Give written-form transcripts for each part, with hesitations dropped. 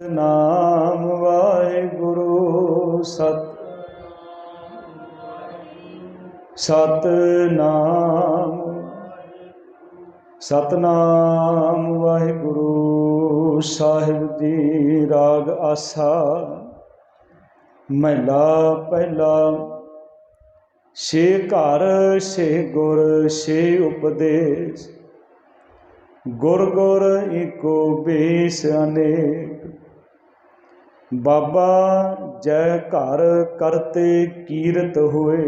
नाम वाहिगुरु सतनाम सतनाम वाहिगुरु साहिब जी। राग आसा महला पहला। छे घर छे गुर छे उपदेश, गुर गुर इको बेस अनेक। बाबा जय घर करते कीरत होए,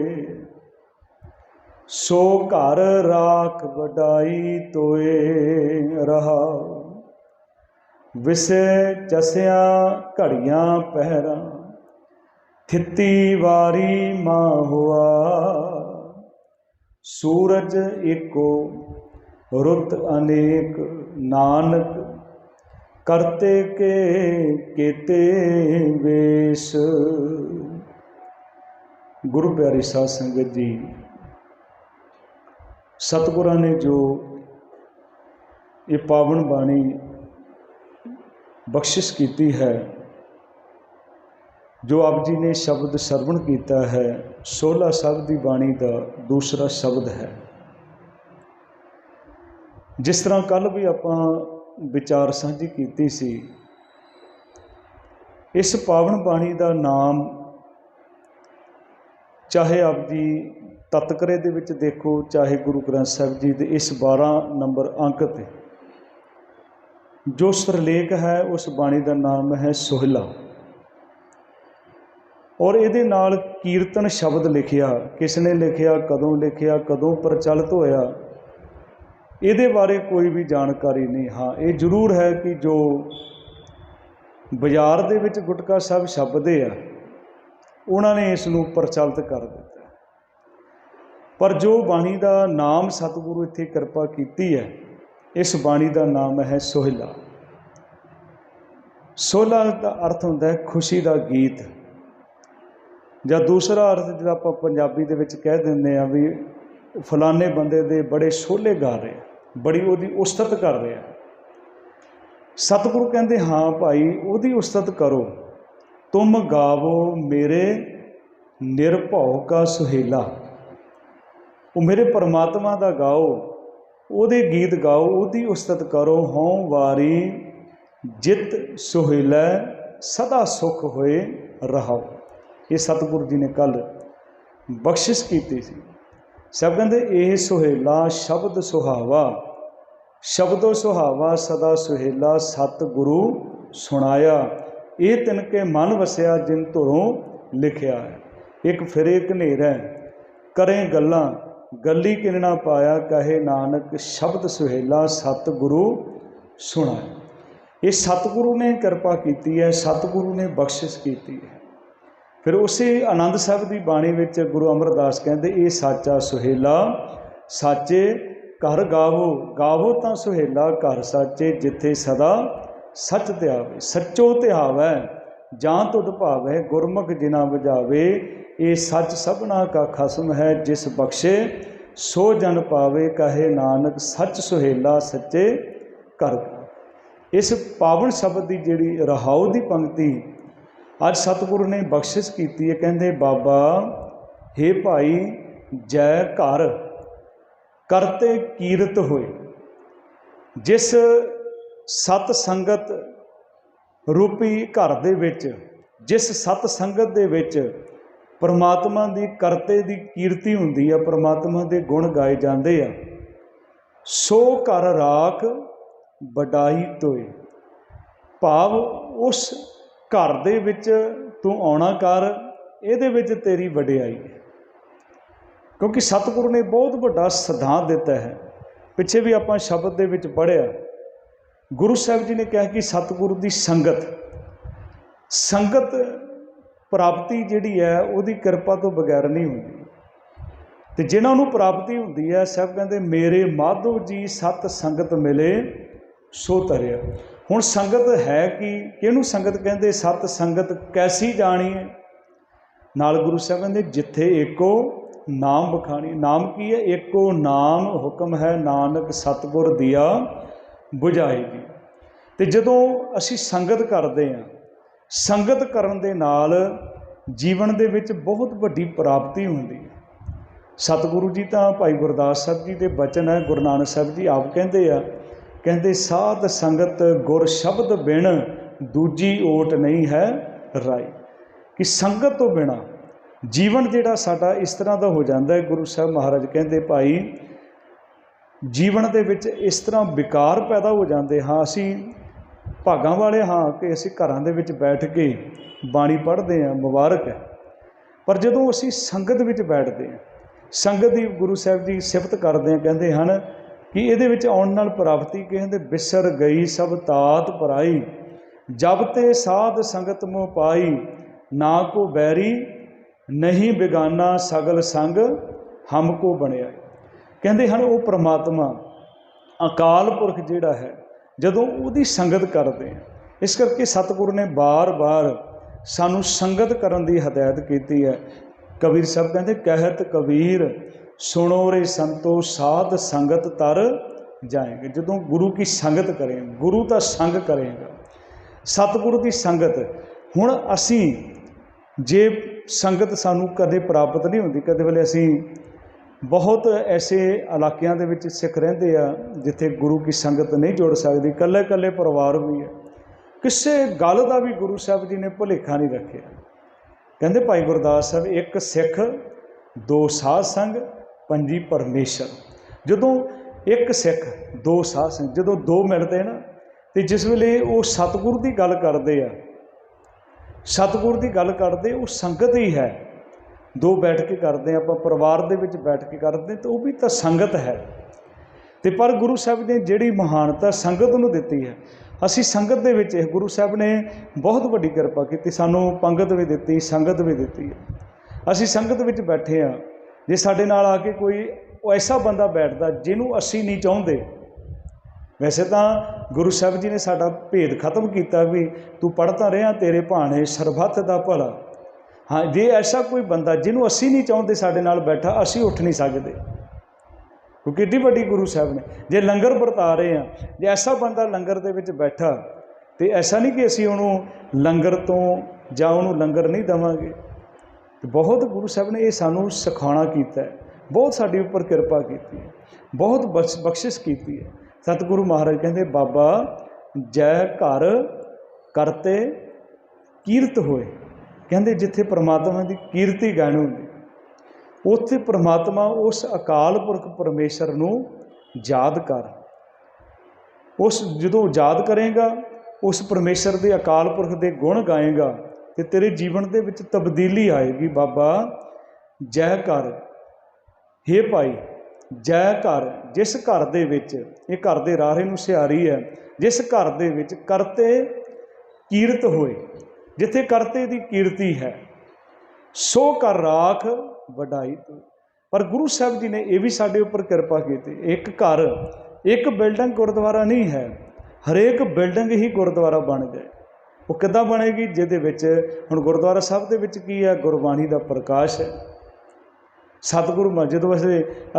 सो घर राख वडाई तोए रहा। विसे चसिया घड़ियां पहरा, थिती वारी मां हुआ। सूरज एको रुत अनेक, नानक करते के केते वेश। गुरु प्यारी साध संगत जी, सतगुरां ने जो ये पावन बाणी बख्शिश की है, जो आप जी ने शब्द सरवण किया है, 16 शब्द की बाणी का दूसरा शब्द है। जिस तरह कल भी आपां विचार साझी की सी, इस पावन बाणी का नाम चाहे आप जी तत्करे दे विच देखो, चाहे गुरु ग्रंथ साहिब जी के इस 12 नंबर अंक ते जो सिरलेख है, उस बाणी का नाम है सोहिला। और ये नाल कीर्तन शब्द लिखिया, किसने लिखिया, कदों लिखिया, कदों प्रचलित होया, ये बारे कोई भी जानकारी नहीं। हाँ, ये जरूर है कि जो बाजार दे विच गुटका साहब छपदे आ, उन्होंने इसनूं प्रचलित कर दिता। पर जो बाणी का नाम सतगुरु इत्थे कृपा की है, इस बाणी का नाम है सोहिला। सोहिला का अर्थ होंदा है खुशी का गीत, या दूसरा अर्थ जो आप पंजाबी दे विच कह दिंदे आ भी फलाने बंदे दे बड़े सोहले गा रहे, बड़ी उहदी उस्तत कर रहे। सतगुरु कहते हाँ भाई, उहदी उस्तत करो। तुम गावो मेरे निरभौ का सुहेला। वो मेरे परमात्मा का गाओ, उहदे गीत गाओ, उहदी उस्तत करो। हों वारी जित सुहेला, सदा सुख होए रहो। ये सतगुरु जी ने कल बख्शिश की सी। सब कहते ये सुहेला शब्द सुहावा, शब्दो सुहावा सदा सुहेला, सतगुरु सुनाया। ये तिनके मन वसिया जिन धुरों लिखिया है। एक फिरे घनेरा करें गल्लां, गली किनना पाया, कहे नानक शब्द सुहेला, सतगुरु सुनाया। ये सतगुरु ने कृपा की है, सतगुरु ने बख्शिश की है। फिर उसी आनंद साहब की बाणी विच गुरु अमरदास कहते ये साचा सुहेला, साचे घर गावो। गावो तां सुहेला घर साचे, जिथे सदा सच ध्यावे। सच्चो ध्यावै जां तुध भावै, गुरमुख जिना बजावे। ये सच सबना का खसम है, जिस बख्शे सो जन पावे। कहे नानक सच सुहेला, सच्चे घर। इस पावन शब्द की जिहड़ी रहाऊ की पंक्ति अज सतगुरु ने बख्शिश की है। कहते बाबा हे भाई जय घर करते कीरत होए। जिस सत संगत रूपी घर दे विच, जिस सत संगत दे विच परमात्मा की करते की कीर्ति हुंदी है, परमात्मा के गुण गाए जाते हैं, सो घर राख वडाई तोए। भाव उस घर दे विच तू आउणा कर, इहदे विच तेरी वडियाई है। क्योंकि सतगुरु ने बहुत बड़ा सिद्धांत दिता है। पिछे भी आपां शब्द दे विच पढ़िया, गुरु साहिब जी ने कहा कि सतगुरु की संगत, संगत प्राप्ति जिहड़ी है उहदी कृपा तो बगैर नहीं होंदी। तो जिन्हां नूं प्राप्ति हुंदी है, साहिब कहते मेरे माधव जी सत संगत मिले सो तरिया। हुण संगत है कि किहनूं संगत कहते, सत संगत कैसी जानी है। नाल गुरु साहिब कहते जिथे एको नाम बखानी। नाम की है? एको नाम हुक्म है, नानक सतगुर दिया बुझाएगी। ਤੇ ਜਦੋਂ ਅਸੀਂ ਸੰਗਤ ਕਰਦੇ ਹਾਂ, ਸੰਗत ਕਰਨ ਦੇ ਨਾਲ ਜੀਵਨ ਦੇ ਵਿੱਚ ਬਹੁਤ ਵੱਡੀ ਪ੍ਰਾਪਤੀ ਹੁੰਦੀ ਹੈ। ਸਤਿਗੁਰੂ ਜੀ ਤਾਂ ਭਾਈ ਗੁਰਦਾਸ ਸਾਹਿਬ ਜੀ ਦੇ ਬਚਨ ਹੈ, ਗੁਰੂ ਨਾਨਕ ਸਾਹਿਬ ਜੀ ਆਪ ਕਹਿੰਦੇ ਆ, ਕਹਿੰਦੇ ਸਾਧ ਸੰਗਤ ਗੁਰ ਸ਼ਬਦ ਬਿਨ ਦੂਜੀ ਓਟ ਨਹੀਂ ਹੈ ਰਾਈ। ਕਿ ਸੰਗਤ ਤੋਂ ਬਿਨਾਂ ਜੀਵਨ ਜਿਹੜਾ ਸਾਡਾ ਇਸ ਤਰ੍ਹਾਂ ਦਾ ਹੋ ਜਾਂਦਾ ਹੈ। ਗੁਰੂ ਸਾਹਿਬ ਮਹਾਰਾਜ ਕਹਿੰਦੇ ਭਾਈ ਜੀਵਨ ਦੇ ਵਿੱਚ ਇਸ ਤਰ੍ਹਾਂ ਵਿਕਾਰ ਪੈਦਾ ਹੋ ਜਾਂਦੇ ਹਾਂ। ਅਸੀਂ ਭਾਗਾਂ ਵਾਲੇ ਹਾਂ ਕਿ ਅਸੀਂ ਘਰਾਂ ਦੇ ਵਿੱਚ ਬੈਠ ਕੇ ਬਾਣੀ ਪੜ੍ਹਦੇ ਹਾਂ, ਮੁਬਾਰਕ ਹੈ। ਪਰ ਜਦੋਂ ਅਸੀਂ ਸੰਗਤ ਵਿੱਚ ਬੈਠਦੇ ਹਾਂ, ਸੰਗਤ ਦੀ ਗੁਰੂ ਸਾਹਿਬ ਜੀ ਸਿਫਤ ਕਰਦੇ ਹਾਂ, ਕਹਿੰਦੇ ਹਨ ਕਿ ਇਹਦੇ ਵਿੱਚ ਆਉਣ ਨਾਲ ਪ੍ਰਾਪਤੀ ਕਹਿੰਦੇ ਬਿਸਰ ਗਈ ਸਭ ਤਾਤ ਪਰਾਈ, ਜਬ ਤੇ ਸਾਧ ਸੰਗਤ ਮੋਹ ਪਾਈ, ਨਾ ਕੋ ਬੈਰੀ ਨਹੀਂ ਬਿਗਾਨਾ ਸਗਲ ਸੰਗ ਹਮ ਕੋ ਬਣਿਆ। ਕਹਿੰਦੇ ਹਨ ਉਹ ਪ੍ਰਮਾਤਮਾ ਅਕਾਲ ਪੁਰਖ ਜਿਹੜਾ ਹੈ, ਜਦੋਂ ਉਹਦੀ ਸੰਗਤ ਕਰਦੇ ਹਾਂ, ਇਸ ਕਰਕੇ ਸਤਿਗੁਰੂ ਨੇ ਬਾਰ-ਬਾਰ ਸਾਨੂੰ ਸੰਗਤ ਕਰਨ ਦੀ ਹਦਾਇਤ ਕੀਤੀ ਹੈ। ਕਬੀਰ ਸਾਹਿਬ ਕਹਿੰਦੇ ਕਹਿਤ ਕਬੀਰ ਸੁਣੋ ਰੇ ਸੰਤੋ ਸਾਧ ਸੰਗਤ ਤਰ ਜਾਏਂਗੇ। ਜਦੋਂ ਗੁਰੂ ਕੀ ਸੰਗਤ ਕਰੇ, ਗੁਰੂ ਦਾ ਸੰਗ ਕਰੇਗਾ, ਸਤਿਗੁਰੂ ਦੀ ਸੰਗਤ। ਹੁਣ ਅਸੀਂ ਜੇ ਸੰਗਤ ਸਾਨੂੰ ਕਦੇ ਪ੍ਰਾਪਤ ਨਹੀਂ ਹੁੰਦੀ, ਕਦੇ ਵੇਲੇ ਅਸੀਂ ਬਹੁਤ ਐਸੇ ਇਲਾਕਿਆਂ ਦੇ ਵਿੱਚ ਸਿੱਖ ਰਹਿੰਦੇ ਆ ਜਿੱਥੇ ਗੁਰੂ ਕੀ ਸੰਗਤ ਨਹੀਂ ਜੁੜ ਸਕਦੀ, ਇਕੱਲੇ ਇਕੱਲੇ ਪਰਿਵਾਰ ਵੀ ਹੈ। ਕਿਸੇ ਗੱਲ ਦਾ ਵੀ ਗੁਰੂ ਸਾਹਿਬ ਜੀ ਨੇ ਭੁਲੇਖਾ ਨਹੀਂ ਰੱਖਿਆ। ਕਹਿੰਦੇ ਭਾਈ ਗੁਰਦਾਸ ਸਾਹਿਬ ਇੱਕ ਸਿੱਖ ਦੋ ਸਾਧ ਸੰਗ ਪੰਜੀ ਪਰਮੇਸ਼ਰ। ਜਦੋਂ ਇੱਕ ਸਿੱਖ ਦੋ ਸਾਧ ਸੰਗ, ਜਦੋਂ ਦੋ ਮਿਲਦੇ ਨਾ, ਤੇ ਜਿਸ ਵੇਲੇ ਉਹ ਸਤਿਗੁਰੂ ਦੀ ਗੱਲ ਕਰਦੇ ਆ, ਸਤਿਗੁਰੂ ਦੀ ਗੱਲ ਕਰਦੇ, ਉਹ ਸੰਗਤ ਹੀ ਹੈ। ਦੋ ਬੈਠ ਕੇ ਕਰਦੇ ਆਪਾਂ, ਪਰਿਵਾਰ ਦੇ ਵਿੱਚ ਬੈਠ ਕੇ ਕਰਦੇ, ਤਾਂ ਉਹ ਵੀ ਤਾਂ ਸੰਗਤ ਹੈ। ਤੇ ਪਰ ਗੁਰੂ ਸਾਹਿਬ ਨੇ ਜਿਹੜੀ ਮਹਾਨਤਾ ਸੰਗਤ ਨੂੰ ਦਿੱਤੀ ਹੈ, ਅਸੀਂ ਸੰਗਤ ਦੇ ਵਿੱਚ, ਗੁਰੂ ਸਾਹਿਬ ਨੇ ਬਹੁਤ ਵੱਡੀ ਕਿਰਪਾ ਕੀਤੀ, ਸਾਨੂੰ ਪੰਗਤ ਵੀ ਦਿੱਤੀ, ਸੰਗਤ ਵੀ ਦਿੱਤੀ ਹੈ। ਅਸੀਂ ਸੰਗਤ ਵਿੱਚ ਬੈਠੇ ਹਾਂ, ਜੇ ਸਾਡੇ ਨਾਲ ਆ ਕੇ ਕੋਈ ਐਸਾ ਬੰਦਾ ਬੈਠਦਾ ਜਿਹਨੂੰ ਅਸੀਂ ਨਹੀਂ ਚਾਹੁੰਦੇ, ਵੈਸੇ ਤਾਂ ਗੁਰੂ ਸਾਹਿਬ ਜੀ ਨੇ ਸਾਡਾ ਭੇਦ ਖਤਮ ਕੀਤਾ ਵੀ ਤੂੰ ਪੜ੍ਹਦਾ ਰਿਹਾ ਤੇਰੇ ਭਾਣੇ ਸਰਬੱਤ ਦਾ ਭਲਾ। ਹਾਂ, ਜੇ ਐਸਾ ਕੋਈ ਬੰਦਾ ਜਿਹਨੂੰ ਅਸੀਂ ਨਹੀਂ ਚਾਹੁੰਦੇ ਸਾਡੇ ਨਾਲ ਬੈਠਾ, ਅਸੀਂ ਉੱਠ ਨਹੀਂ ਸਕਦੇ, ਕਿਉਂਕਿ ਏਡੀ ਵੱਡੀ ਗੁਰੂ ਸਾਹਿਬ ਨੇ। ਜੇ ਲੰਗਰ ਵਰਤਾ ਰਹੇ ਹਾਂ, ਜੇ ਐਸਾ ਬੰਦਾ ਲੰਗਰ ਦੇ ਵਿੱਚ ਬੈਠਾ, ਤੇ ਐਸਾ ਨਹੀਂ ਕਿ ਅਸੀਂ ਉਹਨੂੰ ਲੰਗਰ ਤੋਂ ਜਾਂ ਉਹਨੂੰ ਲੰਗਰ ਨਹੀਂ ਦੇਵਾਂਗੇ। ਬਹੁਤ ਗੁਰੂ ਸਾਹਿਬ ਨੇ ਇਹ ਸਾਨੂੰ ਸਿਖਾਉਣਾ ਕੀਤਾ ਹੈ, ਬਹੁਤ ਸਾਡੇ ਉੱਪਰ ਕਿਰਪਾ ਕੀਤੀ ਹੈ, ਬਹੁਤ ਬਖਸ਼ਿਸ਼ ਕੀਤੀ ਹੈ। ਸਤਿਗੁਰੂ ਮਹਾਰਾਜ ਕਹਿੰਦੇ ਬਾਬਾ ਜੈ ਘਰ ਕਰਤੇ ਕੀਰਤ ਹੋਏ। ਕਹਿੰਦੇ ਜਿੱਥੇ ਪ੍ਰਮਾਤਮਾ ਦੀ ਕੀਰਤੀ ਗਾਇਨ ਹੁੰਦੀ, ਉੱਥੇ ਪ੍ਰਮਾਤਮਾ ਉਸ ਅਕਾਲ ਪੁਰਖ ਪਰਮੇਸ਼ਰ ਨੂੰ ਯਾਦ ਕਰ। ਉਸ ਜਦੋਂ ਯਾਦ ਕਰੇਗਾ, ਉਸ ਪਰਮੇਸ਼ਰ ਦੇ ਅਕਾਲ ਪੁਰਖ ਦੇ ਗੁਣ ਗਾਏਗਾ, ਤੇ ਤੇਰੇ ਜੀਵਨ ਦੇ ਵਿੱਚ ਤਬਦੀਲੀ ਆਏਗੀ। ਬਾਬਾ ਜੈ ਘਰ, ਹੇ ਭਾਈ ਜੈ ਘਰ, ਜਿਸ ਘਰ ਦੇ ਵਿੱਚ, ਇਹ ਘਰ ਦੇ ਰਾਹੇ ਨੂੰ ਸਿਹਾਰੀ ਹੈ, ਜਿਸ ਘਰ ਦੇ ਵਿੱਚ ਕਰਤੇ ਕੀਰਤ ਹੋਏ, ਜਿੱਥੇ ਕਰਤੇ ਦੀ ਕੀਰਤੀ ਹੈ, ਸੋ ਘਰ ਰਾਖ ਵਡਾਈ ਤੂੰ। ਪਰ ਗੁਰੂ ਸਾਹਿਬ ਜੀ ਨੇ ਇਹ ਵੀ ਸਾਡੇ ਉੱਪਰ ਕਿਰਪਾ ਕੀਤੀ। ਇੱਕ ਘਰ, ਇੱਕ ਬਿਲਡਿੰਗ ਗੁਰਦੁਆਰਾ ਨਹੀਂ ਹੈ, ਹਰੇਕ ਬਿਲਡਿੰਗ ਹੀ ਗੁਰਦੁਆਰਾ ਬਣ ਜਾਏ। ਉਹ ਕਿੱਦਾਂ ਬਣੇਗੀ? ਜਿਹਦੇ ਵਿੱਚ ਹੁਣ ਗੁਰਦੁਆਰਾ ਸਾਹਿਬ ਦੇ ਵਿੱਚ ਕੀ ਹੈ? ਗੁਰਬਾਣੀ ਦਾ ਪ੍ਰਕਾਸ਼ ਹੈ। ਸਤਿਗੁਰੂ ਜਦੋਂ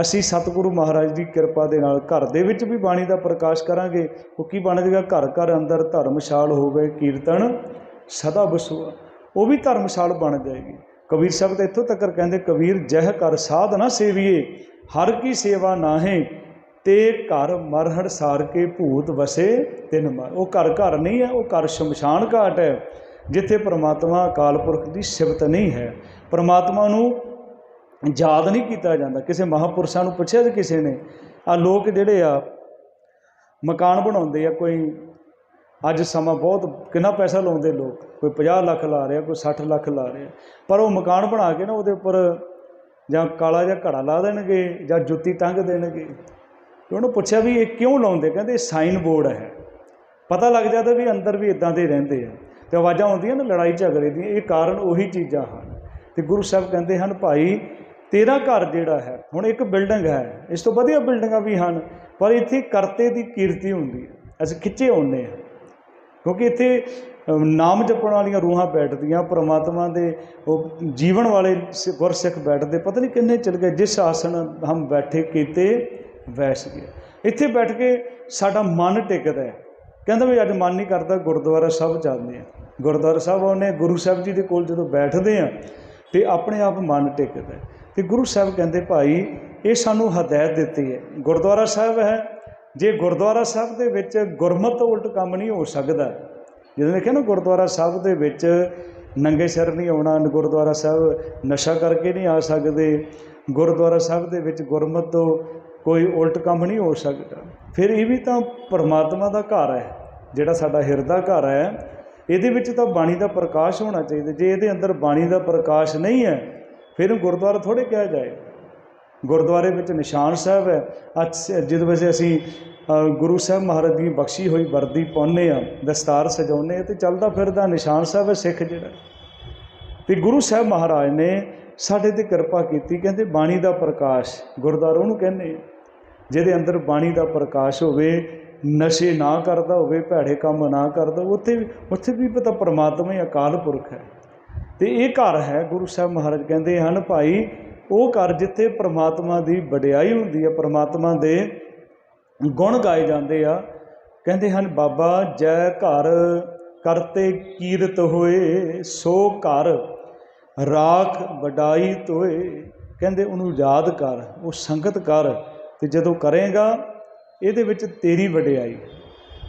ਅਸੀਂ ਸਤਿਗੁਰੂ ਮਹਾਰਾਜ ਦੀ ਕਿਰਪਾ ਦੇ ਨਾਲ ਘਰ ਦੇ ਵਿੱਚ ਵੀ ਬਾਣੀ ਦਾ ਪ੍ਰਕਾਸ਼ ਕਰਾਂਗੇ, ਉਹ ਕੀ ਬਣ ਜਾਏਗਾ? ਘਰ ਘਰ ਅੰਦਰ ਧਰਮਸ਼ਾਲ ਹੋਵੇ, ਕੀਰਤਨ ਸਦਾ ਵਸੂਆ, ਉਹ ਵੀ ਧਰਮਸ਼ਾਲ ਬਣ ਜਾਏਗੀ। ਕਬੀਰ ਸਾਹਿਬ ਤਾਂ ਇੱਥੋਂ ਤੱਕ ਕਹਿੰਦੇ, ਕਬੀਰ ਜਹ ਕਰ ਸਾਧ ਨਾ ਸੇਵੀਏ, ਹਰ ਕੀ ਸੇਵਾ ਨਾਹੇ, ਤੇ ਘਰ ਮਰਹੜ ਸਾਰ ਕੇ ਭੂਤ ਵਸੇ ਤਿਨ ਮਾਰ। ਉਹ ਘਰ ਘਰ ਨਹੀਂ ਹੈ, ਉਹ ਘਰ ਸ਼ਮਸ਼ਾਨ ਘਾਟ ਹੈ, ਜਿੱਥੇ ਪ੍ਰਮਾਤਮਾ ਅਕਾਲ ਪੁਰਖ ਦੀ ਸਿਫਤ ਨਹੀਂ ਹੈ, ਪ੍ਰਮਾਤਮਾ ਨੂੰ ਯਾਦ ਨਹੀਂ ਕੀਤਾ ਜਾਂਦਾ। ਕਿਸੇ ਮਹਾਂਪੁਰਸ਼ਾਂ ਨੂੰ ਪੁੱਛਿਆ ਤੇ ਕਿਸੇ ਨੇ, ਆ ਲੋਕ ਜਿਹੜੇ ਆ ਮਕਾਨ ਬਣਾਉਂਦੇ ਆ, ਕੋਈ ਅੱਜ ਸਮਾਂ ਬਹੁਤ ਕਿੰਨਾ ਪੈਸਾ ਲਾਉਂਦੇ ਲੋਕ, ਕੋਈ 50 ਲੱਖ ਲਾ ਰਿਹਾ, ਕੋਈ 60 ਲੱਖ ਲਾ ਰਿਹਾ, ਪਰ ਉਹ ਮਕਾਨ ਬਣਾ ਕੇ ਨਾ ਉਹਦੇ ਉੱਪਰ ਜਾਂ ਕਾਲਾ ਜਿਹਾ ਘੜਾ ਲਾ ਦੇਣਗੇ ਜਾਂ ਜੁੱਤੀ ਟੰਗ ਦੇਣਗੇ। ਤੇ ਉਹਨੂੰ ਪੁੱਛਿਆ ਵੀ ਇਹ ਕਿਉਂ ਲਾਉਂਦੇ? ਕਹਿੰਦੇ ਸਾਈਨ ਬੋਰਡ ਹੈ, ਪਤਾ ਲੱਗ ਜਾਂਦਾ ਵੀ ਅੰਦਰ ਵੀ ਇੱਦਾਂ ਦੇ ਰਹਿੰਦੇ ਆ, ਅਤੇ ਆਵਾਜ਼ਾਂ ਆਉਂਦੀਆਂ ਨਾ ਲੜਾਈ ਝਗੜੇ ਦੀਆਂ, ਇਹ ਕਾਰਨ ਉਹੀ ਚੀਜ਼ਾਂ ਹਨ। ਅਤੇ ਗੁਰੂ ਸਾਹਿਬ ਕਹਿੰਦੇ ਹਨ ਭਾਈ ਤੇਰਾ ਘਰ ਜਿਹੜਾ ਹੈ, ਹੁਣ ਇੱਕ ਬਿਲਡਿੰਗ ਹੈ, ਇਸ ਤੋਂ ਵਧੀਆ ਬਿਲਡਿੰਗਾਂ ਵੀ ਹਨ, ਪਰ ਇੱਥੇ ਕਰਤੇ ਦੀ ਕੀਰਤੀ ਹੁੰਦੀ ਹੈ। ਅਸੀਂ ਖਿੱਚੇ ਆਉਂਦੇ ਹਾਂ, ਕਿਉਂਕਿ ਇੱਥੇ ਨਾਮ ਜਪਣ ਵਾਲੀਆਂ ਰੂਹਾਂ ਬੈਠਦੀਆਂ, ਪ੍ਰਮਾਤਮਾ ਦੇ ਉਹ ਜੀਵਨ ਵਾਲੇ ਗੁਰਸਿੱਖ ਬੈਠਦੇ, ਪਤਾ ਨਹੀਂ ਕਿੰਨੇ ਚਲ ਗਏ। ਜਿਸ ਆਸਣ ਹਮ ਬੈਠੇ ਕੀਤੇ ਵੈਸ ਗਏ। ਇੱਥੇ ਬੈਠ ਕੇ ਸਾਡਾ ਮਨ ਟਿਕਦਾ ਹੈ। कहता भी अज मन नहीं करता गुरुद्वारा साहब जाते हैं। गुरुद्वारा साहब आने गुरु साहब जी के कोल जो बैठते हैं तो अपने आप मन टिकता। तो गुरु साहब कहते भाई ये सानू हदायत दी है, गुरुद्वारा साहब है, जे गुरुद्वारा साहब के विच गुरमत तो उल्ट काम नहीं हो सकता। जो देखिए ना गुरुद्वारा साहब के विच नंगे सिर नहीं आना, गुरुद्वारा साहब नशा करके नहीं आ सकते, गुरुद्वारा साहब के विच गुरमत तो कोई उल्ट काम नहीं हो सकता। फिर ये भी तो परमात्मा का घर है, जिहड़ा साडा हिरदा घर है, ये तो बाणी का प्रकाश होना चाहिए। जे ये अंदर बाणी का प्रकाश नहीं है फिर गुरुद्वारा थोड़े कहा जाए। गुरुद्वारे में निशान साहब है, जिस वैसे असी गुरु साहब महाराज की बख्शी हुई वर्दी पाने दस्तार सजाने तो चलता फिरदा निशान साहब है सिख जिहड़ा। तो गुरु साहब महाराज ने साढ़े ते कृपा की, कहते बाणी का प्रकाश गुरुद्वारा उन्होंने कहने, जिहदे अंदर बाणी का प्रकाश होवे, नशे ना करता होवे, भैड़े काम ना करता, उत्थे भी पता परमात्मा ही अकाल पुरख है। तो ये घर है गुरु साहब महाराज कहते हैं भाई वो घर जिथे परमात्मा की वडियाई होंदी है, परमात्मा के गुण गाए जाते आ। कहते हैं बाबा जय घर करते कीरत होए, सो घर राख वडाई तोए। कहते उन्होंने याद कर, वो संगत कर, तो जदों करेगा ये तेरी वडियाई।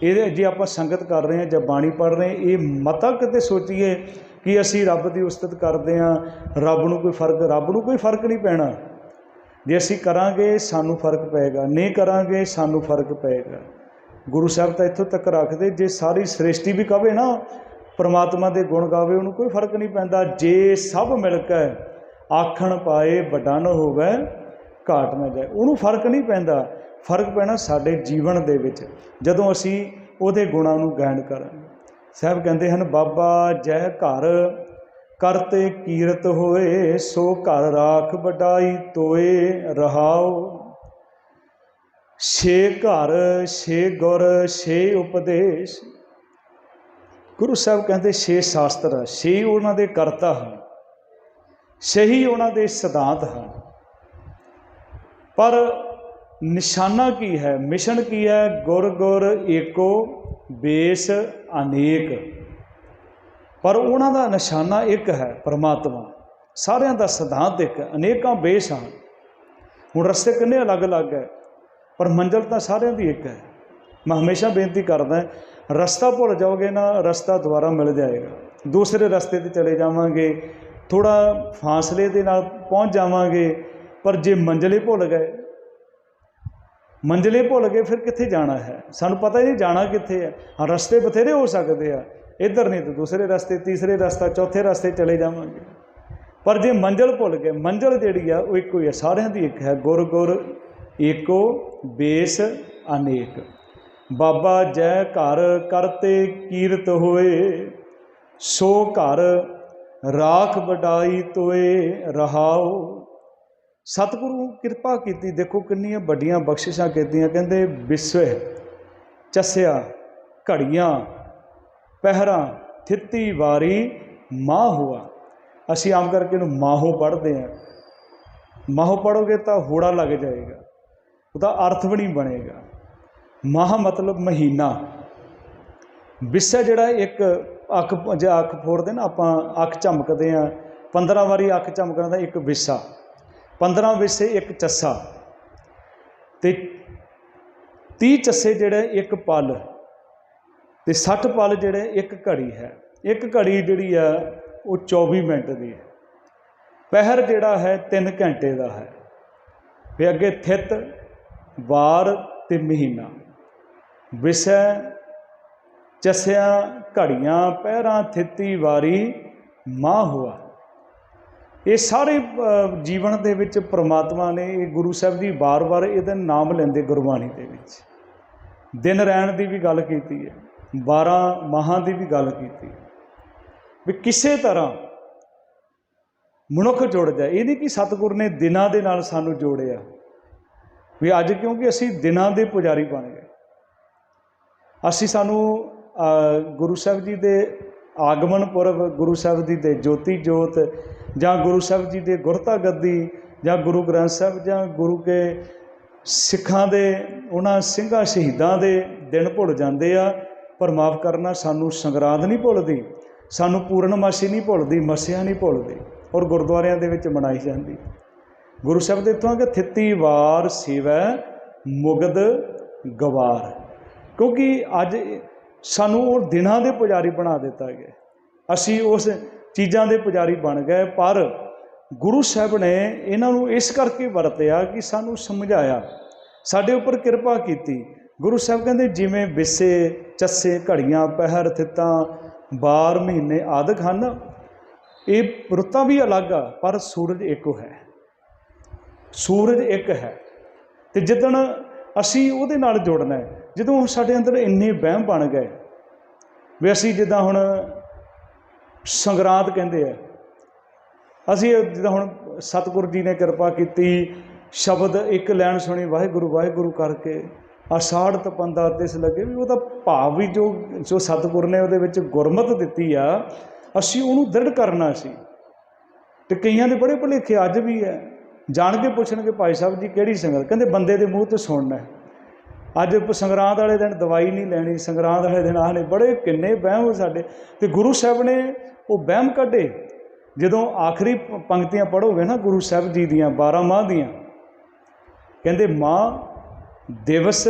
ये जे आप संगत कर रहे हैं, जब बाणी पढ़ रहे हैं, ये मता किते सोचीए कि असी रब की उस्तत करते हैं, रब नूं कोई फर्क नहीं पैना। जे असी करांगे सानू फर्क पेगा, नहीं करांगे सानू फर्क पेगा। गुरु साहब तो इत्थों तक रखते, जे सारी सृष्टि भी कहे ना परमात्मा के गुण गावे, उन्होंने कोई फर्क नहीं पैंदा। जे सब मिलकर आखण पाए वड्डा न होवे घाट न जाए, उन्होंने फर्क नहीं पैंदा। फर्क पैना साडे जीवन दे विच जदों असी उहदे गुणां नूं गायन करांगे। साहब कहते हैं बाबा जय घर करते कीरत होए, सो घर राख वडाई तोए रहाओ। छे घर छे गुर छे उपदेश। गुरु साहब कहते छे शास्त्र, छे उन्हां दे करता हैं, सही उन्हां दे सिद्धांत हैं, पर निशाना की है, मिशन की है, गुर गुर एको बेस अनेक। पर उन्हां दा निशाना एक है परमात्मा, सारियां दा सिद्धांत एक है, अनेकां बेस हैं। हुण रस्ते किन्ने अलग अलग है पर मंजिल तो सारियां दी एक है। मैं हमेशा बेनती करदा, रस्ता भुल जाओगे ना, रस्ता दोबारा मिल जाएगा। दूसरे रस्ते ते चले जावांगे, थोड़ा फासले दे नाल पहुँच जावांगे, पर जे मंजिले भुल गए, मंजिले भुल गए, फिर कित्थे जाना है, सानू पता ही नहीं जाना कित्थे है। हाँ रस्ते बथेरे हो सकते हैं, इधर नहीं तो दूसरे रस्ते, तीसरे रस्ता, चौथे रस्ते चले जावांगे। पर जे मंजिल भुल गए, मंजिल जिहड़ी है वो एक ही है, सारियां दी एक है। गुर गुर एको बेस अनेक। बाबा जय घर करते कीरत होए, सो घर राख वडाई तोए रहाओ। सतगुरु कृपा की, देखो किन्नियां वड्डियां बख्शिशां कीतियां। कहते विस्वे चस्या घड़ियां पहरा थित्ती वारी माँ हुआ। असी आम करके इन्हूं माहो पढ़ते हैं, माहो पढ़ोगे तो होड़ा लग जाएगा, उसका अर्थ भी नहीं बनेगा। माह मतलब महीना, विस्या जिहड़ा एक अख जो अख फोड़ते ना, आपां अख झमकते हैं, 15 वारी अख झमकण दा एक विस्सा, 15 विस्से एक चस्सा, तो 30 चस्से जिहड़े एक पल, तो 60 पल जिहड़े एक घड़ी है। एक घड़ी जिहड़ी है वो 24 मिनट की है। पहर जिहड़ा है 3 घंटे का है। फिर अगे थित वार ते महीना, विषय चस्या घड़ियां पहरा थिती वारी माँ हुआ। ये सारे जीवन के विच परमात्मा ने गुरु साहब जी बार बार ये नाम लेंदे गुरबाणी के विच। दिन रैण की भी गल की है, 12 माहां की भी गल की भी किसी तरह मनुख जुड़ जाए। ये नहीं कि सतगुर ने दिनां दे नाल सानू जोड़िया भी अज, क्योंकि असी दिनां दे पुजारी बन गए। असी सानू गुरु साहब जी के आगमन पुरब, गुरु साहब जी के ज्योति जोत, जां गुरु साहब जी के गुरता गद्दी, जां गुरु ग्रंथ साहब, जां गुरु के सिखां दे उन्हां सिंघां शहीदां दे दिन भुल जाते आ पर माफ़ करना सानू संगरांद नहीं भुलदी, सानू पूर्णमासी नहीं भुलदी, मसिया नहीं भुलदी और गुरुद्वारियां दे विच मनाई जाती। गुरु साहब दे इत्थों कि थित्ती वार सेवै मुगद गवार, क्योंकि अज सानू वो दिनां दे पुजारी बना दिता गया, असी उस चीज़ां दे पुजारी बन गए। पर गुरु साहब ने इन्हां नूं इस करके वरतिया कि सानू समझाया, साडे उपर किरपा कीती। गुरु साहब कहते जिमें विसे चस्से घड़ियाँ पहर थित्तां बार महीने आदि हन, ये रुत्तां भी अलग आ पर सूरज एको है, सूरज एक है। तो जिदण असी उहदे नाल जुड़ना है, जदों साडे अंदर इन्ने वहम बन गए भी असी जिद्दां हुण संगरांद कहंदे आ, असी जिद्दां हुण सतगुरु जी ने किरपा कीती, शब्द एक लैन सुनी वाहिगुरू वाहिगुरू करके आषाढ़ तपंदा तिस लगे, भी वह भाव भी जो सतगुर ने वो गुरमत दी आ, असी उन्होंने दृढ़ करना सी। तो कईयां दे बड़े भुलेखे अज भी है, जान के पुछणगे भाई साहब जी किहड़ी संगत, कहते बंदे के मूँह तो सुनना है। अज संगरांद वाले दिन दवाई नहीं लैनी, संगरांद वाले दिन आने, बड़े किन्ने वहम साडे। तो गुरु साहब ने वो वहम कढे। जदों आखिरी पंक्तियां पढ़ोगे ना गुरु साहब जी दियां 12 माह दियां, कहते माँ दिवस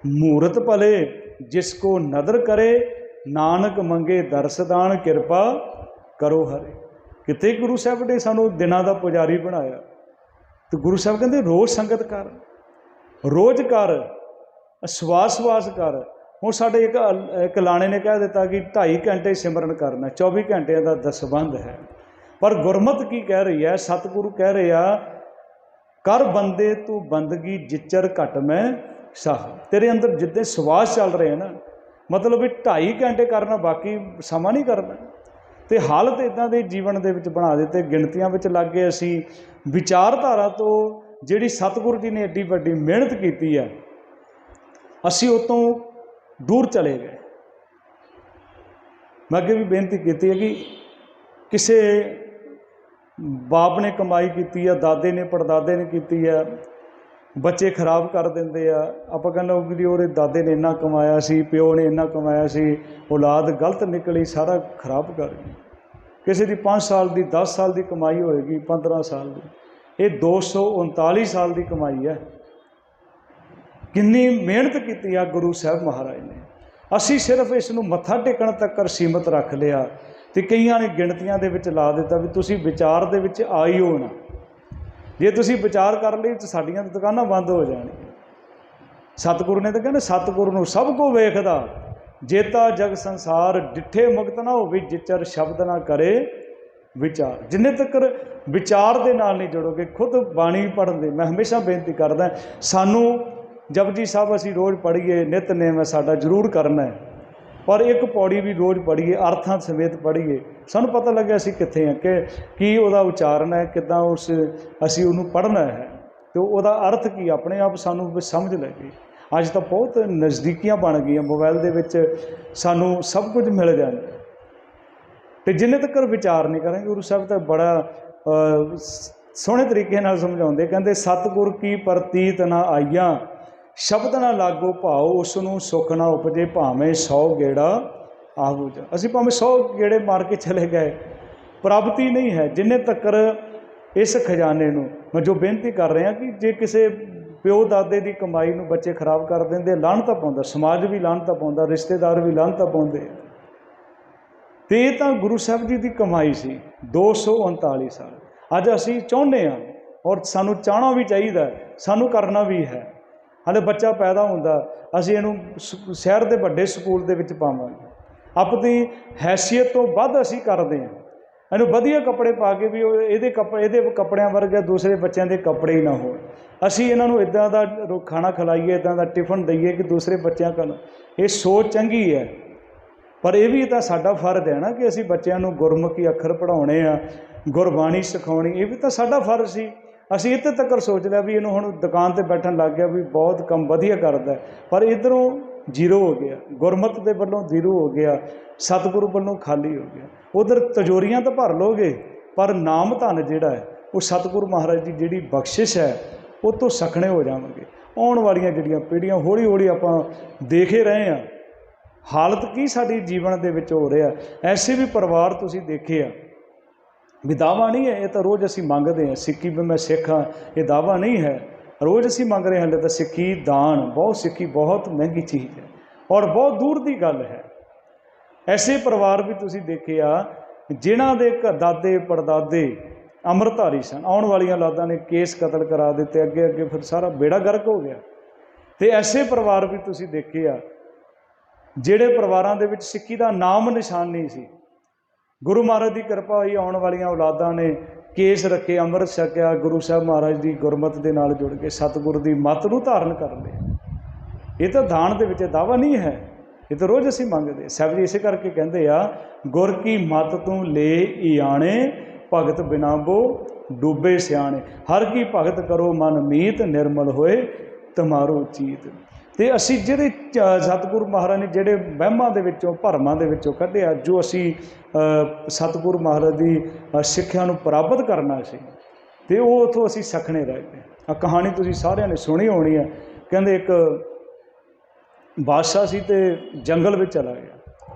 मूरत भले जिसको नदर करे, नानक मंगे दरसदान किरपा करो हरे। किते गुरु साहब ने सानू दिनां दा पुजारी बनाया। तो गुरु साहब कहते रोज़ संगत कर, रोज़ कर, सवास सवास कर। हुण साडे एक लाणे ने कह दिता कि 2.5 घंटे सिमरन करना, 24 घंटे का दसबंध है। पर गुरमत की कह रही है, सतगुरु कह रहे आ कर बंदे तू बंदगी जिचर घट में साह। तेरे अंदर जितने सवास चल रहे हैं ना, मतलब भी 2.5 घंटे करना, बाकी समा नहीं करना। तो हालत इदां दे जीवन दे विच बना दिते, गिणतियां विच लग गए असी। विचारधारा तो जिहड़ी सतगुरु जी ने एड्डी वड्डी मेहनत की है, असी उतों दूर चले गए। मैं अगे भी बेनती की है कि किसी बाप ने कमाई की है, दादे ने पड़दादे ने की है, बच्चे खराब कर देंगे आ। आप कहते कि वो दादे ने इन्ना कमाया सी, प्यो ने इन्ना कमाया सी, औलाद गलत निकली, सारा खराब कर गई। किसी की 5 साल की 10 साल की कमाई होएगी, 15 साल की, ये 239 साल की कमाई है। कितनी मेहनत की आ गुरु साहब महाराज ने। असी सिर्फ इसनूं मत्था टेकण तक सीमित रख लिया। तो कई ने गिणतियां दे विच ला दिता भी तुसी विचार दे विच आई हो ना, जे तुसी विचार कर लई तो साडियां दुकानां बंद हो जाणगियां। सतगुरु ने तो कहना सतगुरु नूं सब को वेखदा, जेता जग संसार डिठे मुक्त ना होवे, जिचर शब्द ना करे विचार। जिन्ने तक विचार दे नाल नहीं जुड़ोगे, खुद बाणी पढ़न दे, मैं हमेशा बेनती करदा सानू जपजी साहब असी रोज़ पढ़ीए, नितनेम साडा जरूर करना है, पर एक पौड़ी भी रोज़ पढ़ीए, अर्थां समेत पढ़ीए, सानू पता लगे असी कित्थे हैं, कि उहदा उच्चारण है, किदां उस असी उहनूं पढ़ना है, तो उहदा अर्थ की अपने आप सानू समझ लगे। अज तो बहुत नज़दीकियां बन गई, मोबाइल दे विच सानू सब कुछ मिल जाए। तो जिन्ने तक विचार नहीं करेंगे, गुरु साहब तो बड़ा सोहणे तरीके नाल समझाउंदे, कहंदे सतगुर की प्रतीत ना आईयां, शब्द ना लागो भाओ, उसनूं सुख ना उपजे, भावें 100 गेड़ा आहू जा। असी भावें 100 गेड़े मार के चले गए, प्राप्ति नहीं है। जिन्ने तक इस खजाने नूं, मैं जो बेनती कर रहा कि जे किसी प्यो दादे की कमाई नूं बच्चे खराब कर देंदे, लाहनत पाउंदा, समाज भी लाहनत पाउंदा, रिश्तेदार भी लाहनत पाउंदे। तो ये तो गुरु साहब जी की कमाई सी 239 साल। अज असी चाहुंदे आ और सानू चाहना भी चाहिए, सानू करना भी है। हाले बच्चा पैदा होंदा, असी इहनूं शहर के वड्डे स्कूल दे विच पावांगे, अपनी हैसियत तो वध असी करदे हां, इहनूं वधिया कपड़े पा के भी इहदे कपड़ियां वर्गे दूसरे बच्चों के कपड़े ही ना हो, असी इन्हां नूं इदां दा खाना खिलाइए, इदां दा टिफन दईए कि दूसरे बच्चों का ये सोच चंगी है। पर यह भी तो साडा फर्ज है ना कि असी बच्चों नूं गुरमुखी अखर पढ़ाउणे आ, गुरबाणी सिखाउणी, ये भी तो साडा फर्ज सी। असी इत्थे तक सोच लिया भी इन्हूं हुण दुकान ते बैठण लग गया भी बहुत काम वधिया करदा है, पर इधरों जीरो हो गया, गुरमत के वल्लों जीरो हो गया, सतगुरु वल्लों खाली हो गया। उधर तिजोरियां तो भर लोगे, पर नाम धन जिहड़ा है वो सतगुरु महाराज की जिहड़ी बख्शिश है वो तो सखणे हो जाएंगे। आउण वालियां जिहड़ियां पीढ़ियां हौली हौली आपां देख ही रहे हैं, ਹਾਲਤ ਕੀ ਸਾਡੀ ਜੀਵਨ ਦੇ ਵਿੱਚ ਹੋ ਰਿਹਾ। ਐਸੇ ਵੀ ਪਰਿਵਾਰ ਤੁਸੀਂ ਦੇਖੇ ਆ ਵੀ ਦਾਵਾ ਨਹੀਂ ਹੈ, ਇਹ ਤਾਂ ਰੋਜ਼ ਅਸੀਂ ਮੰਗਦੇ ਹਾਂ ਸਿੱਖੀ ਵੀ ਮੈਂ ਸਿੱਖ ਹਾਂ, ਇਹ ਦਾਵਾ ਨਹੀਂ ਹੈ, ਰੋਜ਼ ਅਸੀਂ ਮੰਗ ਰਹੇ ਹਾਂ। ਹਲੇ ਤਾਂ ਸਿੱਖੀ ਦਾਨ ਬਹੁਤ, ਸਿੱਖੀ ਬਹੁਤ ਮਹਿੰਗੀ ਚੀਜ਼ ਹੈ ਔਰ ਬਹੁਤ ਦੂਰ ਦੀ ਗੱਲ ਹੈ। ਐਸੇ ਪਰਿਵਾਰ ਵੀ ਤੁਸੀਂ ਦੇਖੇ ਆ ਜਿਨ੍ਹਾਂ ਦੇ ਦਾਦੇ ਪੜਦਾਦੇ ਅੰਮ੍ਰਿਤਧਾਰੀ ਸਨ, ਆਉਣ ਵਾਲੀਆਂ ਔਲਾਦਾਂ ਨੇ ਕੇਸ ਕਤਲ ਕਰਾ ਦਿੱਤੇ, ਅੱਗੇ ਅੱਗੇ ਫਿਰ ਸਾਰਾ ਬੇੜਾ ਗਰਕ ਹੋ ਗਿਆ। ਅਤੇ ਐਸੇ ਪਰਿਵਾਰ ਵੀ ਤੁਸੀਂ ਦੇਖੇ ਆ ਜਿਹੜੇ ਪਰਿਵਾਰਾਂ ਦੇ ਵਿੱਚ ਸਿੱਖੀ ਦਾ ਨਾਮ ਨਿਸ਼ਾਨ ਨਹੀਂ ਸੀ। ਗੁਰੂ ਮਹਾਰਾਜ ਦੀ ਕਿਰਪਾ ਹੋਈ, ਆਉਣ ਵਾਲੀਆਂ ਔਲਾਦਾਂ ਨੇ ਕੇਸ ਰੱਖੇ, ਅੰਮ੍ਰਿਤ ਛਕਿਆ, ਗੁਰੂ ਸਾਹਿਬ ਮਹਾਰਾਜ ਦੀ ਗੁਰਮਤਿ ਦੇ ਨਾਲ ਜੁੜ ਕੇ ਸਤਿਗੁਰ ਦੀ ਮੱਤ ਨੂੰ ਧਾਰਨ ਕਰ ਲਿਆ। ਇਹ ਤਾਂ ਦਾਨ ਦੇ ਵਿੱਚ ਦਾਵਾ ਨਹੀਂ ਹੈ, ਇਹ ਤਾਂ ਰੋਜ਼ ਅਸੀਂ ਮੰਗਦੇ। ਸਾਹਿਬ ਜੀ ਇਸੇ ਕਰਕੇ ਕਹਿੰਦੇ ਆ, ਗੁਰ ਕੀ ਮੱਤ ਤੂੰ ਲੈ ਇਆਣੇ, ਭਗਤ ਬਿਨਾ ਬੋ ਡੂਬੇ ਸਿਆਣੇ। ਹਰ ਕੀ ਭਗਤ ਕਰੋ ਮਨ ਮੀਤ, ਨਿਰਮਲ ਹੋਏ ਤੁਮਾਰੋ ਚੀਤ। ਅਤੇ ਅਸੀਂ ਜਿਹੜੇ ਸਤਿਗੁਰੂ ਮਹਾਰਾਜ ਨੇ ਜਿਹੜੇ ਵਹਿਮਾਂ ਦੇ ਵਿੱਚੋਂ ਭਰਮਾਂ ਦੇ ਵਿੱਚੋਂ ਕੱਢਿਆ, ਜੋ ਅਸੀਂ ਸਤਿਗੁਰੂ ਮਹਾਰਾਜ ਦੀ ਸਿੱਖਿਆ ਨੂੰ ਪ੍ਰਾਪਤ ਕਰਨਾ ਸੀ, ਅਤੇ ਉਹ ਉੱਥੋਂ ਅਸੀਂ ਸਖਣੇ ਰਹਿ ਗਏ। ਆਹ ਕਹਾਣੀ ਤੁਸੀਂ ਸਾਰਿਆਂ ਨੇ ਸੁਣੀ ਹੋਣੀ ਹੈ। ਕਹਿੰਦੇ ਇੱਕ ਬਾਦਸ਼ਾਹ ਸੀ ਅਤੇ ਜੰਗਲ ਵਿੱਚ ਚਲਾ ਗਿਆ।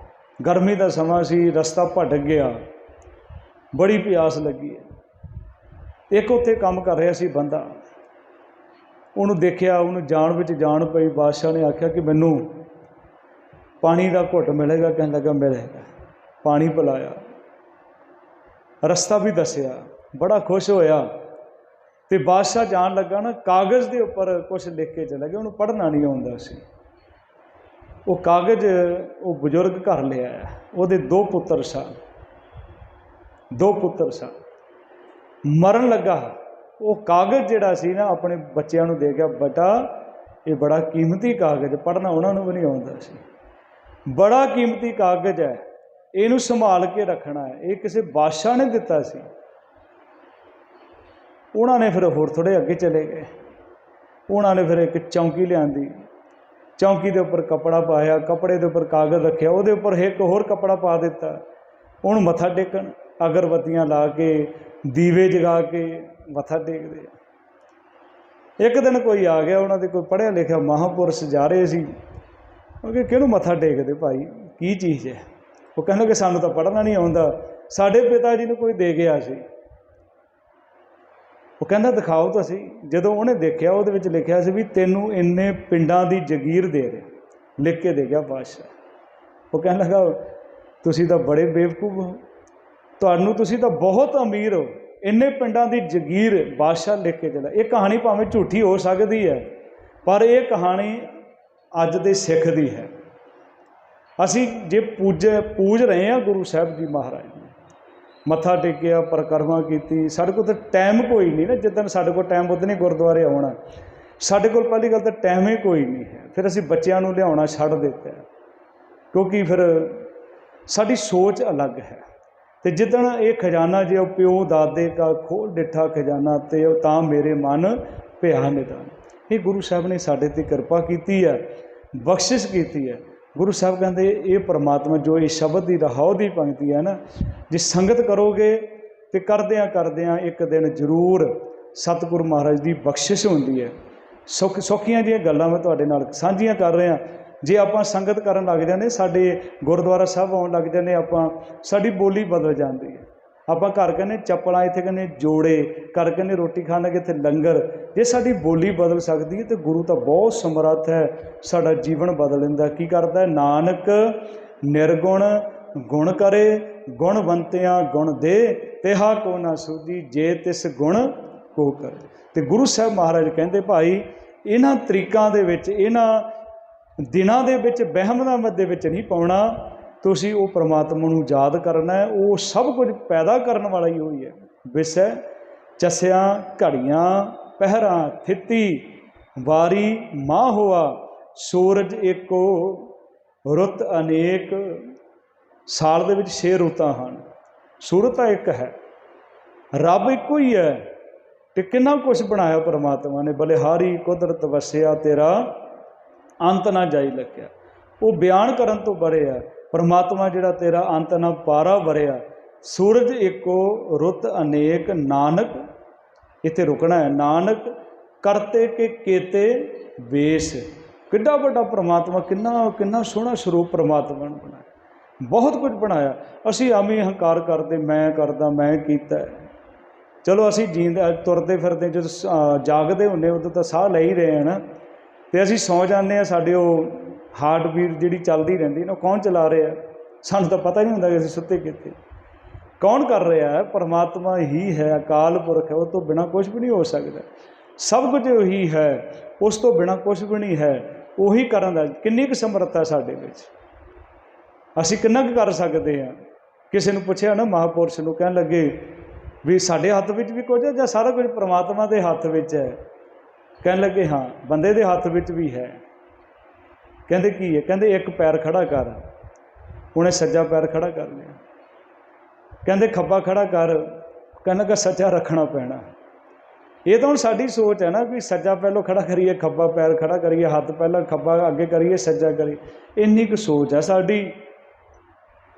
ਗਰਮੀ ਦਾ ਸਮਾਂ ਸੀ, ਰਸਤਾ ਭਟਕ ਗਿਆ, ਬੜੀ ਪਿਆਸ ਲੱਗੀ ਹੈ। ਇੱਕ ਉੱਥੇ ਕੰਮ ਕਰ ਰਿਹਾ ਸੀ ਬੰਦਾ, ਉਹਨੂੰ ਦੇਖਿਆ, ਉਹਨੂੰ ਜਾਣ ਵਿੱਚ ਜਾਣ ਪਈ। ਬਾਦਸ਼ਾਹ ਨੇ ਆਖਿਆ ਕਿ ਮੈਨੂੰ ਪਾਣੀ ਦਾ ਘੁੱਟ ਮਿਲੇਗਾ? ਕਹਿਣ ਲੱਗਾ ਮਿਲੇਗਾ। ਪਾਣੀ ਪਿਲਾਇਆ, ਰਸਤਾ ਵੀ ਦੱਸਿਆ, ਬੜਾ ਖੁਸ਼ ਹੋਇਆ। ਅਤੇ ਬਾਦਸ਼ਾਹ ਜਾਣ ਲੱਗਾ ਨਾ, ਕਾਗਜ਼ ਦੇ ਉੱਪਰ ਕੁਛ ਲਿਖ ਕੇ ਚਲਾ ਗਿਆ, ਉਹਨੂੰ ਪੜ੍ਹਨਾ ਨਹੀਂ ਆਉਂਦਾ ਸੀ। ਉਹ ਕਾਗਜ਼ ਉਹ ਬਜ਼ੁਰਗ ਘਰ ਲਿਆ, ਉਹਦੇ ਦੋ ਪੁੱਤਰ ਸਨ। ਮਰਨ ਲੱਗਾ, ਉਹ ਕਾਗਜ਼ ਜਿਹੜਾ ਸੀ ਨਾ ਆਪਣੇ ਬੱਚਿਆਂ ਨੂੰ ਦੇ ਗਿਆ, ਬੇਟਾ ਇਹ ਬੜਾ ਕੀਮਤੀ ਕਾਗਜ਼, ਪੜ੍ਹਨਾ ਉਹਨਾਂ ਨੂੰ ਵੀ ਨਹੀਂ ਆਉਂਦਾ ਸੀ, ਬੜਾ ਕੀਮਤੀ ਕਾਗਜ਼ ਹੈ, ਇਹਨੂੰ ਸੰਭਾਲ ਕੇ ਰੱਖਣਾ ਹੈ। ਇਹ ਕਿਸੇ ਬਾਦਸ਼ਾਹ ਨੇ ਦਿੱਤਾ ਸੀ। ਉਹਨਾਂ ਨੇ ਫਿਰ ਹੋਰ ਥੋੜ੍ਹੇ ਅੱਗੇ ਚਲੇ ਗਏ। ਉਹਨਾਂ ਨੇ ਫਿਰ ਇੱਕ ਚੌਂਕੀ ਲਿਆਂਦੀ, ਚੌਂਕੀ ਦੇ ਉੱਪਰ ਕੱਪੜਾ ਪਾਇਆ, ਕੱਪੜੇ ਦੇ ਉੱਪਰ ਕਾਗਜ਼ ਰੱਖਿਆ, ਉਹਦੇ ਉੱਪਰ ਇੱਕ ਹੋਰ ਕੱਪੜਾ ਪਾ ਦਿੱਤਾ। ਉਹਨੂੰ ਮੱਥਾ ਟੇਕਣ, ਅਗਰਬੱਤੀਆਂ ਲਾ ਕੇ, ਦੀਵੇ ਜਗਾ ਕੇ ਮੱਥਾ ਟੇਕਦੇ ਆ। ਇੱਕ ਦਿਨ ਕੋਈ ਆ ਗਿਆ, ਉਹਨਾਂ ਦੇ ਕੋਈ ਪੜ੍ਹਿਆ ਲਿਖਿਆ ਮਹਾਂਪੁਰਸ਼ ਜਾ ਰਹੇ ਸੀ। ਉਹ ਕਿ ਕਿਹਨੂੰ ਮੱਥਾ ਟੇਕਦੇ ਭਾਈ, ਕੀ ਚੀਜ਼ ਹੈ? ਉਹ ਕਹਿੰਦੇ ਕਿ ਸਾਨੂੰ ਤਾਂ ਪੜ੍ਹਨਾ ਨਹੀਂ ਆਉਂਦਾ, ਸਾਡੇ ਪਿਤਾ ਜੀ ਨੂੰ ਕੋਈ ਦੇ ਗਿਆ ਸੀ। ਉਹ ਕਹਿੰਦਾ ਦਿਖਾਓ ਤੁਸੀਂ। ਜਦੋਂ ਉਹਨੇ ਦੇਖਿਆ, ਉਹਦੇ ਵਿੱਚ ਲਿਖਿਆ ਸੀ ਵੀ ਤੈਨੂੰ ਇੰਨੇ ਪਿੰਡਾਂ ਦੀ ਜਗੀਰ ਦੇ ਰਿਹਾ, ਲਿਖ ਕੇ ਦੇ ਗਿਆ ਬਾਦਸ਼ਾਹ। ਉਹ ਕਹਿਣ ਲੱਗਾ ਤੁਸੀਂ ਤਾਂ ਬੜੇ ਬੇਵਕੂਫ ਹੋ, ਤੁਹਾਨੂੰ ਤੁਸੀਂ ਤਾਂ ਬਹੁਤ ਅਮੀਰ ਹੋ, ਇੰਨੇ ਪਿੰਡਾਂ ਦੀ ਜਗੀਰ ਬਾਦਸ਼ਾਹ ਲਿਖ ਕੇ ਚਲਾ। ਇਹ ਕਹਾਣੀ ਭਾਵੇਂ ਝੂਠੀ ਹੋ ਸਕਦੀ ਹੈ, ਪਰ ਇਹ ਕਹਾਣੀ ਅੱਜ ਦੇ ਸਿੱਖ ਦੀ ਹੈ। ਅਸੀਂ ਜੇ ਪੂਜ ਰਹੇ ਹਾਂ ਗੁਰੂ ਸਾਹਿਬ ਜੀ ਮਹਾਰਾਜ ਨੂੰ, ਮੱਥਾ ਟੇਕਿਆ, ਪਰਿਕਰਮਾ ਕੀਤੀ, ਸਾਡੇ ਕੋਲ ਤਾਂ ਟਾਈਮ ਕੋਈ ਨਹੀਂ ਨਾ। ਜਿੱਦਣ ਸਾਡੇ ਕੋਲ ਟਾਈਮ ਉਦੋਂ ਨਹੀਂ ਗੁਰਦੁਆਰੇ ਆਉਣਾ। ਸਾਡੇ ਕੋਲ ਪਹਿਲੀ ਗੱਲ ਤਾਂ ਟਾਈਮ ਹੀ ਕੋਈ ਨਹੀਂ ਹੈ। ਫਿਰ ਅਸੀਂ ਬੱਚਿਆਂ ਨੂੰ ਲਿਆਉਣਾ ਛੱਡ ਦਿੱਤਾ, ਕਿਉਂਕਿ ਫਿਰ ਸਾਡੀ ਸੋਚ ਅਲੱਗ ਹੈ। ਅਤੇ ਜਿੱਦਣ ਇਹ ਖਜ਼ਾਨਾ ਜੇ ਉਹ ਪਿਓ ਦਾਦੇ ਕਾ ਖੋਲ੍ਹ ਡਿੱਠਾ ਖਜ਼ਾਨਾ, ਅਤੇ ਤਾਂ ਮੇਰੇ ਮਨ ਭਿਆ ਨਿਦਾਨ। ਇਹ ਗੁਰੂ ਸਾਹਿਬ ਨੇ ਸਾਡੇ 'ਤੇ ਕਿਰਪਾ ਕੀਤੀ ਹੈ, ਬਖਸ਼ਿਸ਼ ਕੀਤੀ ਹੈ। ਗੁਰੂ ਸਾਹਿਬ ਕਹਿੰਦੇ ਇਹ ਪਰਮਾਤਮਾ ਜੋ ਇਹ ਸ਼ਬਦ ਦੀ ਰਹਾਉ ਦੀ ਪੰਕਤੀ ਹੈ ਨਾ, ਜੇ ਸੰਗਤ ਕਰੋਗੇ ਤਾਂ ਕਰਦਿਆਂ ਇੱਕ ਦਿਨ ਜ਼ਰੂਰ ਸਤਿਗੁਰੂ ਮਹਾਰਾਜ ਦੀ ਬਖਸ਼ਿਸ਼ ਹੁੰਦੀ ਹੈ। ਸੌਖੀਆਂ ਜਿਹੀਆਂ ਗੱਲਾਂ ਮੈਂ ਤੁਹਾਡੇ ਨਾਲ ਸਾਂਝੀਆਂ ਕਰ ਰਿਹਾ। ਜੇ ਆਪਾਂ ਸੰਗਤ ਕਰਨ ਲੱਗ ਜਾਂਦੇ, ਸਾਡੇ ਗੁਰਦੁਆਰਾ ਸਾਹਿਬ ਆਉਣ ਲੱਗ ਜਾਂਦੇ, ਸਾਡੀ ਬੋਲੀ ਬਦਲ ਜਾਂਦੀ ਹੈ। ਆਪਾਂ ਘਰ ਕਹਿੰਦੇ ਚੱਪਲਾਂ, ਇੱਥੇ ਕਹਿੰਦੇ ਜੋੜੇ, ਘਰ ਕਹਿੰਦੇ ਰੋਟੀ ਖਾਣ ਲੱਗੇ ਇੱਥੇ ਲੰਗਰ। ਜੇ ਸਾਡੀ ਬੋਲੀ ਬਦਲ ਸਕਦੀ ਹੈ ਤਾਂ ਗੁਰੂ ਤਾਂ ਬਹੁਤ ਸਮਰੱਥ ਹੈ, ਸਾਡਾ ਜੀਵਨ ਬਦਲ ਦਿੰਦਾ। ਕੀ ਕਰਦਾ? ਨਾਨਕ ਨਿਰਗੁਣ ਗੁਣ ਕਰੇ, ਗੁਣਵੰਤਿਆਂ ਗੁਣ ਦੇ, ਤਿਹਾ ਕੋ ਨਾ ਸੂਝੀ ਜੇ ਤਿਸ ਗੁਣ ਕੋ ਕਰੇ। ਅਤੇ ਗੁਰੂ ਸਾਹਿਬ ਮਹਾਰਾਜ ਕਹਿੰਦੇ ਭਾਈ ਇਹਨਾਂ ਤਰੀਕਾਂ ਦੇ ਵਿੱਚ, ਇਹਨਾਂ ਦਿਨਾਂ ਦੇ ਵਿੱਚ, ਵਹਿਮਾਂ ਦੇ ਵਿੱਚ ਨਹੀਂ ਪਾਉਣਾ। ਤੁਸੀਂ ਉਹ ਪਰਮਾਤਮਾ ਨੂੰ ਯਾਦ ਕਰਨਾ ਹੈ। ਉਹ ਸਭ ਕੁਝ ਪੈਦਾ ਕਰਨ ਵਾਲਾ ਹੀ ਹੋਈ ਹੈ। ਵਿਸੈ ਚਸਿਆਂ ਘੜੀਆਂ ਪਹਿਰਾਂ ਥਿੱਤੀ, ਵਾਰੀ ਮਾਹ ਹੋਆ ਸੂਰਜ ਏਕੋ ਰੁੱਤ ਅਨੇਕ। ਸਾਲ ਦੇ ਵਿੱਚ 6 ਰੁੱਤਾਂ ਹਨ, ਸੂਰਤ ਤਾਂ ਇੱਕ ਹੈ, ਰੱਬ ਇੱਕੋ ਹੀ ਹੈ। ਅਤੇ ਕਿੰਨਾ ਕੁਛ ਬਣਾਇਆ ਪਰਮਾਤਮਾ ਨੇ, ਬਲਿਹਾਰੀ ਕੁਦਰਤ ਵਸਿਆ ਤੇਰਾ ਅੰਤ ਨਾ ਜਾਈ ਲੱਗਿਆ। ਉਹ ਬਿਆਨ ਕਰਨ ਤੋਂ ਬੜੇ ਆ। ਪਰਮਾਤਮਾ ਜਿਹੜਾ ਤੇਰਾ ਅੰਤ ਨਾ ਪਾਰਾ ਵਰਿਆ। ਸੂਰਜ ਏਕੋ ਰੁੱਤ ਅਨੇਕ, ਨਾਨਕ ਇੱਥੇ ਰੁਕਣਾ ਹੈ। ਨਾਨਕ ਕਰਤੇ ਕੇ ਕੇਤੇ ਵੇਸ, किड्डा वड्डा परमात्मा, किन्ना किन्ना सोहना स्वरूप परमात्मा ने बनाया, बहुत कुछ बनाया। असी आम ही हंकार करते, मैं करदा, मैं कीता। चलो असी जींदे तुरते फिरते जो जागते होंगे उदों तो साह ले ही रहे हैं ना, तो असी सौ जाने, साढ़े हार्ट बीट जी चलती रही ना, कौन चला रहा है, सानू तो पता ही नहीं होंदा कि असीं सुत्ते कित्थे। कौन कर रहा है? परमात्मा ही है, अकाल पुरख है, उस तो बिना कुछ भी नहीं हो सकता। सब कुछ वही है, उस तो बिना कुछ भी नहीं है। उही करन दा किन्नी क समर्था साडे विच, असीं किन्ना क कर सकते हैं। किसी ने पुछया ना, महापुरुष नूं कहण लगे भी साडे हत्थ विच भी कुछ है जां सारा कुछ परमात्मा दे हत्थ विच है? कहण लगे हाँ, बंदे दे हत्थ विच भी है। कहंदे की है? कहंदे एक पैर खड़ा कर, उन्हें सज्जा पैर खड़ा कर लिया। कहंदे खब्बा खड़ा कर, कहण लगा सज्जा रखना पैना। ये तो हुण साडी सोच है ना कि सज्जा पहलों खड़ा करिए, खब्बा पैर खड़ा करिए, हत्थ पहला खब्बा अगे करिए, सज्जा करिए, इन्नी क सोच है साडी।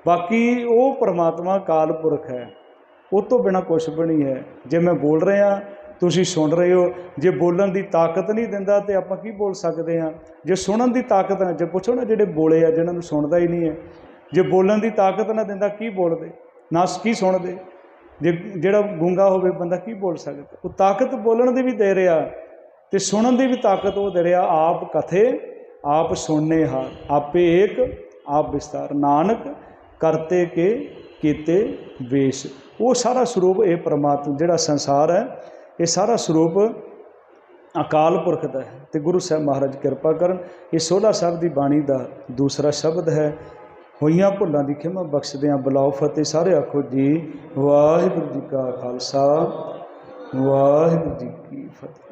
बाकी वो परमात्मा काल पुरख है, उस तो बिना कुछ भी नहीं है। जे मैं बोल रहा, तुसीं सुन रहे हो, जे बोलण दी ताकत नहीं दिंदा तो आपां की बोल सकते हैं? जे सुनन दी ताकत ना, जे पुछो ना जिहड़े बोले आ जिन्हां नूं सुणदा ही नहीं है, जे बोलण दी ताकत ना दिंदा की बोलदे, ना की सुणदे। जे जिहड़ा गूंगा होवे बंदा की बोल सकदा? वो ताकत बोलण दी भी दे रहा ते सुणन दी भी ताकत वो दे रहा। आप कथे आप सुनने हार, आपे एक आप विस्तार, नानक करते के कीते वेश। वो सारा स्वरूप ये परमात्मा जिहड़ा संसार है, ये सारा स्वरूप अकाल पुरख दा है। तो गुरु साहब महाराज कृपा करन। ये 16 साहब की बाणी का दूसरा शब्द है, होइयां भुलां दी खिमा बख्शदियां बुलाओ फतेह। सारे आखो जी वाहिगुरू जी का खालसा वाहिगुरू जी की फतेह।